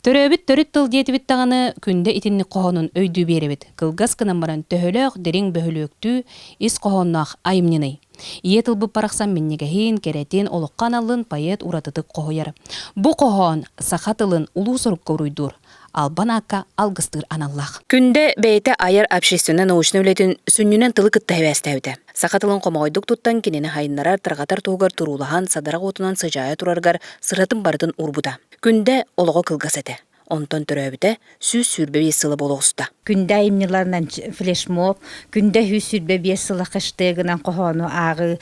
Төрөбүт төрүт тыл диетибит таганы күндө итинни кохонун өйдүү беребит. Кылгас кынан баран төһөлөөх дерең бөһөлөктүү ис кохоннаах айымнины. Иетыл бу параксан миннигехин керетин олуккан алын поэт уратытык кохояр. Бу кохон сахатылын улуу сорукка уруйдур. Албан акка алгыстыр аналлах. Күндө бейте айыр общественный научный үлетін сүннүнен тылы кытта хэвэстәуді. Сахатылын комойдук туттан кинени хайыннарар тыргатар тугар турулахан садарак отунан сыжая тураргар сыратын бардын урбута. Күндө олого кылгас эте. Онтон төрөбүтэ сүз сүрбе сылы болохуста. Күндө имниларынан флешмоб, күндө хүз сүрбе сылы кыштыгынан кохону агы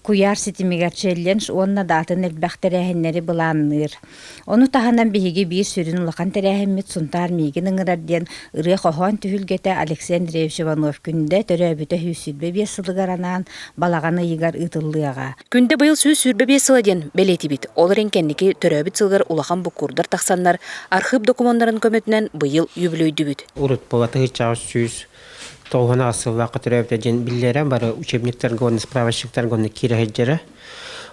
куяр ситимигер челленж онна датын элбахтерехеннери буланныр. Ону таханан биһиги бир сүрүн улахан терехеммит сунтар мигин ыңырарден ыры кохон түһүлгете Александр Иванов күндө төрөбүтэ хүз сүрбе сылыгаранан балаганы ыйгар ытыллыга. Күндө быйыл сүз сүрбе сылы ден белетибит. Олар энкенники төрөбүт сылгар улахан букурдар таксаннар архив документтарын көмөтүнөн быйыл юбилейдүбүт. Урут болаты чагыс сүз тоғына асыллақы түрәбді жен білдерен бары учебниктер гонны, справочниктер гонны кире хеджері.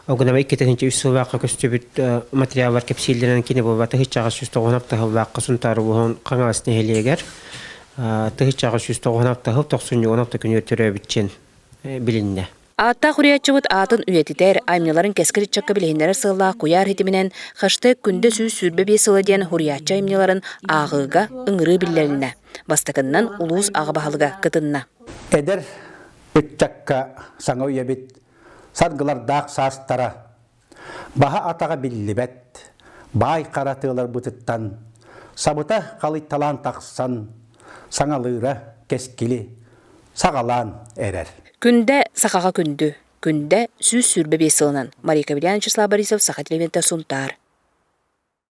Оғына бай кетігінші үсілвақы көстөбіт материаллар кепсилдерін кені болбаты хичағыз сүз тоғынап тағылвақы сұнтары бұғын қаңалысыны хелегер. Тығычағыз сүз тоғынап тағыл 90-10 күні түрәбіт жен білінді. Ата хуриячыбыт атын үйетитер, аймныларын кескірит чакка билейнері сылла куяр хитиминен хашты күнді сүз сүрбе сылы ден хурияча аймныларын ағыға ыңыры биллеріне. Бастакыннан улуус ағыбағылыға кытынна. Эдер үтчакка саңа үйебит, садгылар дақ састара. Баха атаға биллибет, бай қаратылар бұтыттан, сабыта қалый талан тақсан, саңалыра кескілі, сағалан әрер. Күндә сақаға күнді, күндә сүз сүрбе сылынан. Мария Кабелян, Числа Борисов, Саха телевизионда Сунтар.